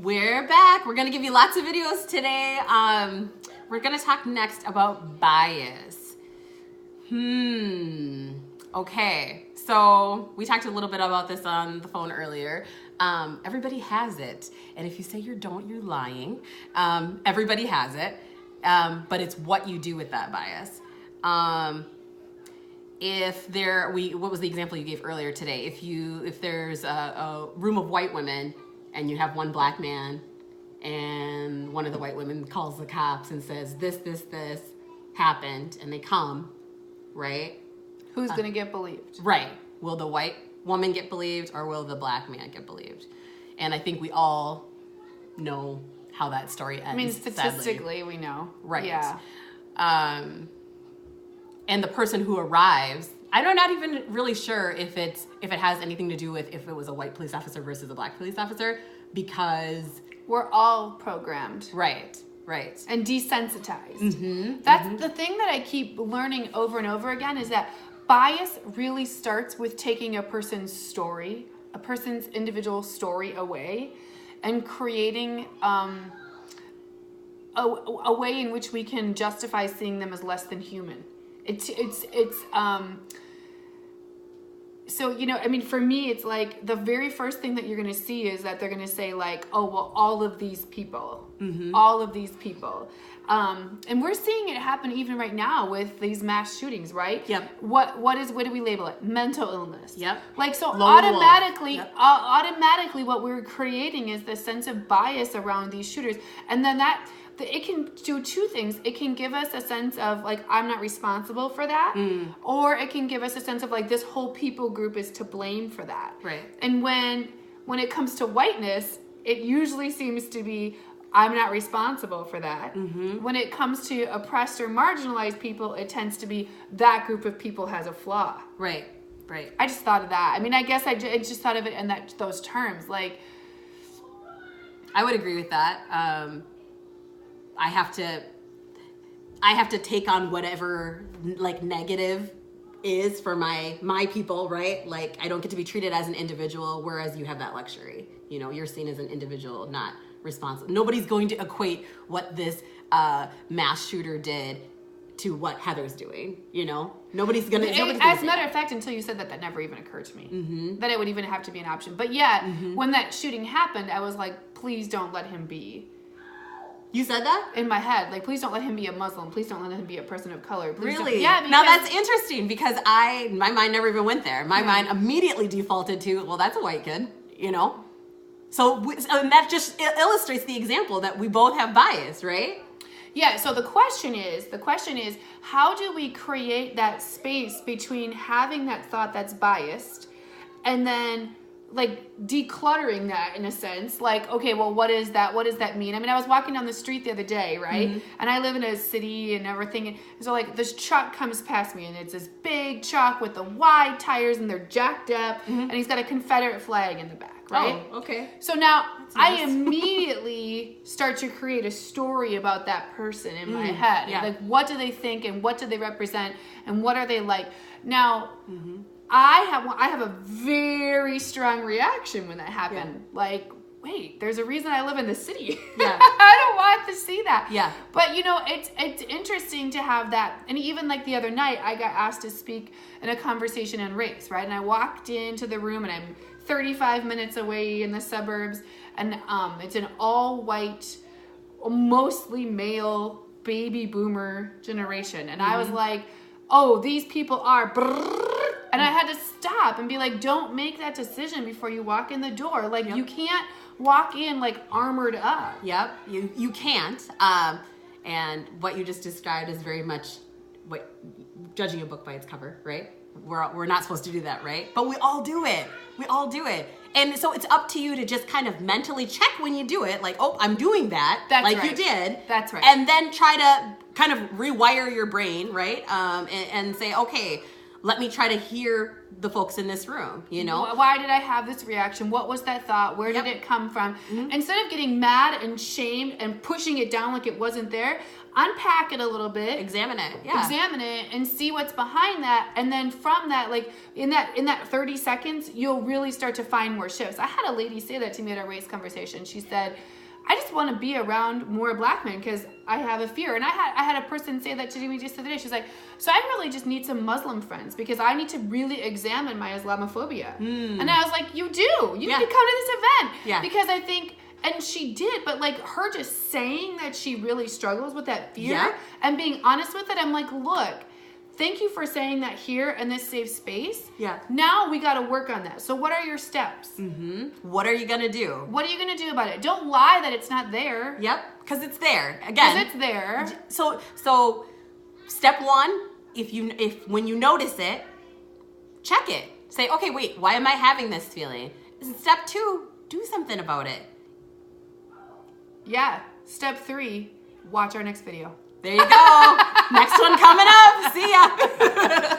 We're back. We're going to give you lots of videos today. We're going to talk next about bias. Okay. So we talked a little bit about this on the phone earlier. Everybody has it. And if you say you don't, you're lying. Everybody has it. But it's what you do with that bias. What was the example you gave earlier today? If there's a room of white women and you have one black man and one of the white women calls the cops and says, this happened, and they come, right? Who's going to get believed? Right. Will the white woman get believed or will the black man get believed? And I think we all know how that story ends. I mean, statistically, sadly. We know. Right. Yeah. And the person who arrives, I'm not even really sure if it has anything to do with if it was a white police officer versus a black police officer, because we're all programmed. Right. And desensitized. Mm-hmm. That's the thing that I keep learning over and over again, is that bias really starts with taking a person's story, a person's individual story away, and creating a way in which we can justify seeing them as less than human. So, I mean, for me, it's like the very first thing that you're going to see is that they're going to say like, oh, well, all of these people. And we're seeing it happen even right now with these mass shootings, right? Yep. What do we label it? Mental illness. Yep. Like, so Lone automatically, wolf. Yep. automatically what we're creating is this sense of bias around these shooters. And then it can do two things. It can give us a sense of like, I'm not responsible for that. Or it can give us a sense of like, this whole people group is to blame for that. Right. And when it comes to whiteness, it usually seems to be, I'm not responsible for that. When it comes to oppressed or marginalized people, it tends to be that group of people has a flaw. Right. I just thought of that. I mean, I guess I just thought of it in those terms. Like, I would agree with that. I have to take on whatever like negative is for my people, right? Like, I don't get to be treated as an individual, whereas you have that luxury. You're seen as an individual, not responsible. Nobody's going to equate what this mass shooter did to what Heather's doing. Nobody's gonna. As a matter of fact, until you said that never even occurred to me that it would even have to be an option. But yeah, when that shooting happened, I was like, please don't let him be. You said that? In my head. Like, please don't let him be a Muslim. Please don't let him be a person of color. Please really? Yeah. Now that's interesting, because my mind never even went there. My mind immediately defaulted to, well, that's a white kid, So and that just illustrates the example that we both have bias, right? Yeah, so the question is, how do we create that space between having that thought that's biased and then like decluttering that in a sense? Like, okay, well, what does that mean? I mean, I was walking down the street the other day, right? And I live in a city and everything. And so like this truck comes past me and it's this big truck with the wide tires and they're jacked up and he's got a Confederate flag in the back, right? Oh, okay. So now I immediately start to create a story about that person in my head. Yeah. Like, what do they think and what do they represent and what are they like? Now, I have a very strong reaction when that happened. Yeah. Like, wait, there's a reason I live in the city. Yeah. I don't want to see that. Yeah. But it's interesting to have that. And even like the other night, I got asked to speak in a conversation on race, right? And I walked into the room and I'm 35 minutes away in the suburbs, and it's an all-white, mostly male baby boomer generation. And I was like, oh, these people are... And I had to stop and be like, don't make that decision before you walk in the door. Like, you can't walk in like armored up. Yep, you can't. And what you just described is very much judging a book by its cover, right? We're not supposed to do that, right? But we all do it. And so it's up to you to just kind of mentally check when you do it. Like, oh, I'm doing that. That's like right. You did. That's right. And then try to kind of rewire your brain, right? And say, okay, let me try to hear the folks in this room, you know? Why did I have this reaction? What was that thought? Where did it come from? Instead of getting mad and shamed and pushing it down like it wasn't there, unpack it a little bit. Examine it. And see what's behind that. And then from that, like in that 30 seconds, you'll really start to find more shifts. I had a lady say that to me at a race conversation. She said, I just want to be around more black men because I have a fear. And I had a person say that to me just the other day. She's like, so I really just need some Muslim friends because I need to really examine my Islamophobia. And I was like, you do. You need to come to this event. Yeah. Because I think, and she did, but like her just saying that she really struggles with that fear and being honest with it, I'm like, look, thank you for saying that here in this safe space. Yeah. Now we got to work on that. So what are your steps? What are you going to do? What are you going to do about it? Don't lie that it's not there. Yep. Because it's there. Again. Because it's there. So step one, if when you notice it, check it. Say, okay, wait, why am I having this feeling? Step two, do something about it. Yeah. Step 3, watch our next video. There you go. Next one coming up. See ya.